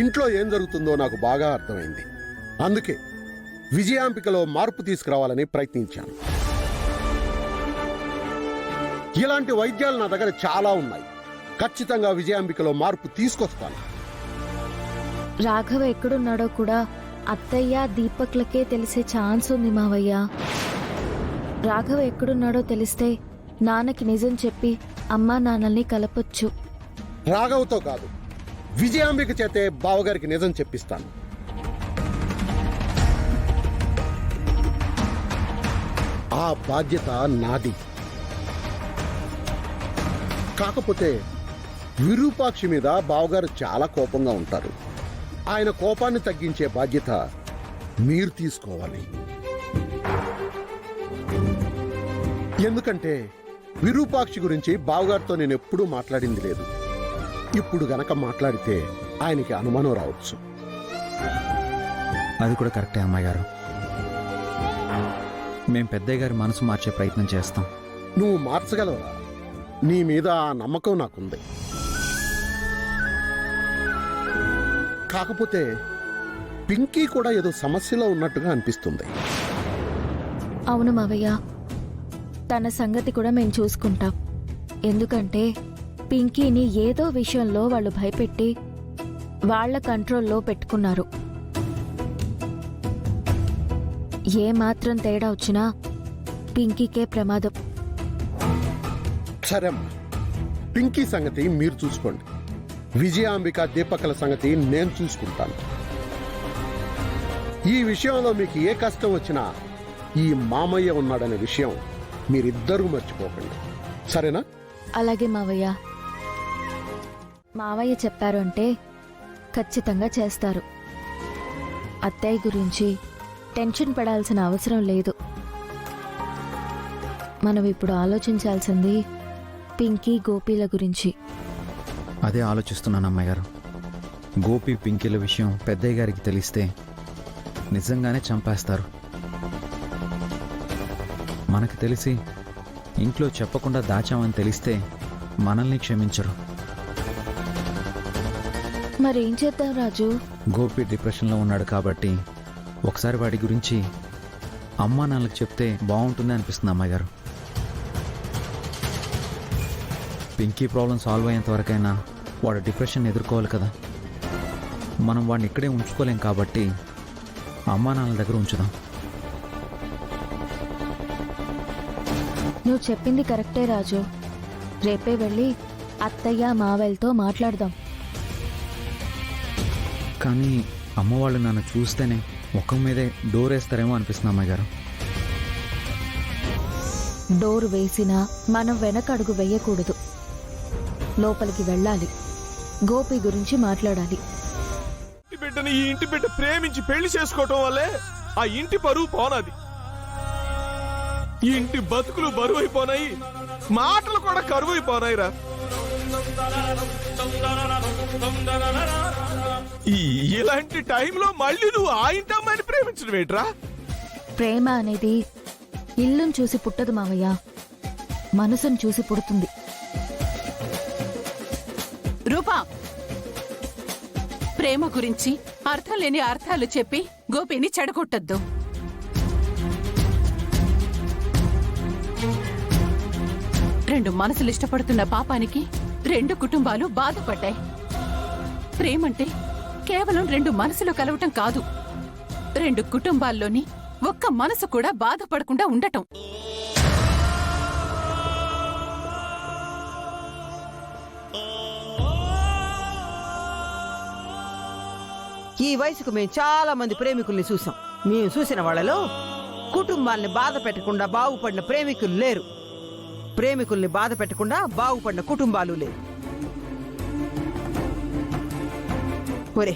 ఇంట్లో ఏం జరుగుతుందో నాకు బాగా అర్థమైంది. అందుకే విజయాంబికలో మార్పు తీసుకురావాలని ప్రయత్నించాను. ఇలాంటి వైద్యాలు నా దగ్గర చాలా ఉన్నాయి. ఖచ్చితంగా విజయాంబికలో మార్పు తీసుకొస్తాను. రాఘవ ఎక్కడున్నాడో కూడా అత్తయ్య దీపక్లకే తెలిసే ఛాన్స్ ఉంది మావయ్య. రాఘవ ఎక్కడున్నాడో తెలిస్తే నాన్నకి నిజం చెప్పి అమ్మా నాన్నల్ని కలపొచ్చు. రాఘవతో కాదు, విజయాంబిక చేతే బావగారికి నిజం చెప్పిస్తాను. ఆ బాధ్యత నాది. కాకపోతే విరూపాక్షి మీద బావగారు చాలా కోపంగా ఉంటారు. ఆయన కోపాన్ని తగ్గించే బాధ్యత మీరు తీసుకోవాలి. ఎందుకంటే విరూపాక్షి గురించి బావగారితో నేను ఎప్పుడూ మాట్లాడింది లేదు. ఇప్పుడు గనక మాట్లాడితే ఆయనకి అనుమానం రావచ్చు. అది కూడా కరెక్టే అమ్మాయి గారు. మేం పెద్దయ్య గారి మనసు మార్చే ప్రయత్నం చేస్తాం. నువ్వు మార్చగలవా? నీ మీద ఆ నమ్మకం నాకుంది. కాకపోతే పింకీ కూడా ఏదో సమస్యలో ఉన్నట్టుగా అనిపిస్తుంది. అవును మావయ్య, తన సంగతి కూడా మేము చూసుకుంటాం. ఎందుకంటే పింకీని ఏదో విషయంలో వాళ్ళు భయపెట్టి వాళ్ల కంట్రోల్లో పెట్టుకున్నారు. ఏ మాత్రం తేడా వచ్చినా పింకీకే ప్రమాదం. సరే అమ్మా, పింకీ సంగతి మీరు చూసుకోండి. విజయాంబిక దీపకల సంగతి నేను చూసుకుంటాను. ఈ విషయంలో మీకు ఏ కష్టం వచ్చినా ఈ మామయ్య ఉన్నాడనే విషయం మీరిద్దరూ మర్చిపోకండి, సరేనా? అలాగే మావయ్య. మావయ్య చెప్పారు అంటే ఖచ్చితంగా చేస్తారు. అత్తయ్య గురించి టెన్షన్ పడాల్సిన అవసరం లేదు. మనం ఇప్పుడు ఆలోచించాల్సింది పింకీ గోపీల గురించి. అదే ఆలోచిస్తున్నాను అమ్మాయి గారు. గోపి పింకీల విషయం పెద్దయ్య గారికి తెలిస్తే నిజంగానే చంపేస్తారు. మనకు తెలిసి ఇంట్లో చెప్పకుండా దాచామని తెలిస్తే మనల్ని క్షమించరు. మరేం చేద్దాం రాజు? గోపి డిప్రెషన్లో ఉన్నాడు కాబట్టి ఒకసారి వాడి గురించి అమ్మా నాన్నలకు చెప్తే బాగుంటుంది అనిపిస్తుంది అమ్మాయి గారు. పింకీ ప్రాబ్లం సాల్వ్ అయ్యేంత వరకైనా వాడు డిప్రెషన్ ఎదుర్కోవాలి కదా. మనం వాడిని ఇక్కడే ఉంచుకోలేం కాబట్టి అమ్మా నాన్నల దగ్గర ఉంచుదాం. నువ్వు చెప్పింది కరెక్టే రాజు. రేపే వెళ్ళి అత్తయ్య మావయ్యలతో మాట్లాడదాం. కానీ అమ్మ వాళ్ళు నన్ను చూస్తేనే ముఖం మీదే డోర్ వేస్తారేమో అనిపిస్తుంది అమ్మాయి గారు. డోరు వేసినా మనం వెనకడుగు వెయ్యకూడదు. లోపలికి వెళ్ళాలి. గోపి గురించి మాట్లాడాలి. బిడ్డని ఈ ఇంటి బిడ్డ ప్రేమించి పెళ్లి చేసుకోవటం వల్లే ఆ ఇంటి పరువు పోనాది. ఈ ఇంటి బతుకులు బరువైపోనాయి, మాటలు కూడా కరువైపోనాయిరా. ఇలాంటి టైంలో మళ్ళీ నువ్వు ఆ ఇంటి అమ్మాయిని ప్రేమించడం ఏంట్రా? ప్రేమ అనేది ఇల్లును చూసి పుట్టదు మావయ్య, మనసును చూసి పుడుతుంది. రూపా, ప్రేమ గురించి అర్థం లేని అర్థాలు చెప్పి గోపిని చెడగొట్టద్దు. రెండు మనసులు ఇష్టపడుతున్న పాపానికి రెండు కుటుంబాలు బాధపడ్డాయి. ప్రేమంటే కేవలం రెండు మనసులు కలవటం కాదు, రెండు కుటుంబాల్లోని ఒక్క మనసు కూడా బాధపడకుండా ఉండటం. ఈ వయసుకు మేము చాలా మంది ప్రేమికుల్ని చూసాం. మేము చూసిన వాళ్ళలో కుటుంబాల్ని బాధ పెట్టకుండా బాగుపడిన ప్రేమికులు లేరు, ప్రేమికుల్ని బాధ పెట్టకుండా బాగుపడిన కుటుంబాలు లేవు. ఒరే,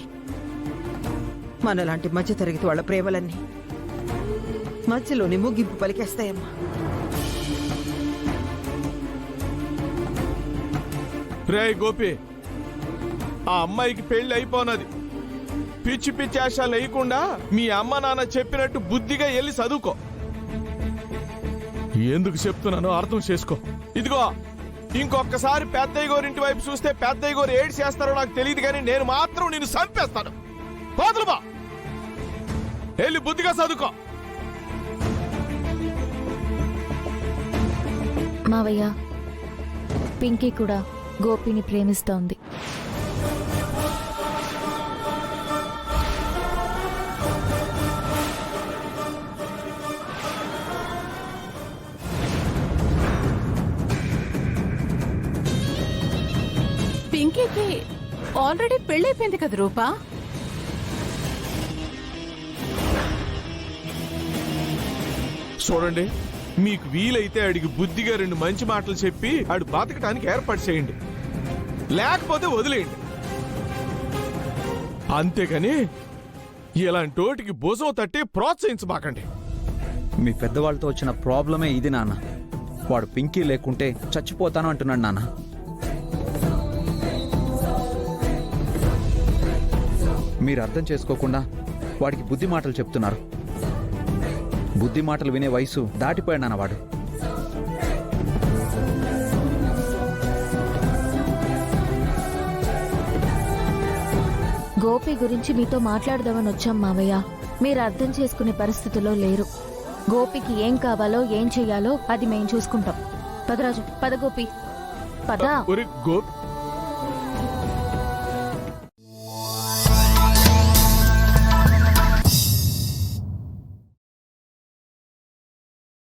మనలాంటి మధ్యతరగతి వాళ్ళ ప్రేమలన్నీ మధ్యలోని ముగింపు పలికేస్తాయమ్మా. రే గోపి, ఆ అమ్మాయికి పెళ్లి అయిపోనది. పిచ్చి పిచ్చి ఆశలు వేయకుండా మీ అమ్మ నాన్న చెప్పినట్టు బుద్ధిగా వెళ్ళి చదువుకో. ఎందుకు చెప్తున్నానో అర్థం చేసుకో. ఇదిగో ఇంకొకసారి పెద్దయ్య గోరింటి వైపు చూస్తే పెద్దయ్య గోరు ఏడు చేస్తారో నాకు తెలియదు కానీ నేను మాత్రం నిన్ను చంపేస్తాను. పోతులు బా, వెళ్ళి బుద్ధిగా చదువుకో. మావయ్య, పింకీ కూడా గోపిని ప్రేమిస్తోంది. పింకీకి ఆల్రెడీ పెళ్ళైపోయింది కదా రూపా. చూడండి, మీకు వీలైతే అడిగి బుద్ధిగా 2 మంచి మాటలు చెప్పి ఆడు బతకటానికి ఏర్పాటు చేయండి, లేకపోతే వదిలేయండి. అంతేకాని ఇలాంటోటికి భుజం తట్టి ప్రోత్సహించబాకండి. మీ పెద్దవాళ్ళతో వచ్చిన ప్రాబ్లమే ఇది నాన్న. వాడు పింకీ లేకుంటే చచ్చిపోతాను అంటున్నాడు నాన్న. మీరు అర్థం చేసుకోకుండా వాడికి బుద్ధి మాటలు చెప్తున్నారు. బుద్ధి మాటలు వినే వయసు దాటిపోయాడు నాన్న వాడు. గోపి గురించి మీతో మాట్లాడదామని వచ్చాం మావయ్య. మీరు అర్థం చేసుకునే పరిస్థితిలో లేరు. గోపికి ఏం కావాలో ఏం చెయ్యాలో అది మేం చూసుకుంటాం. పదరాజు, పద గోపి, పద. ఒరే గోపి,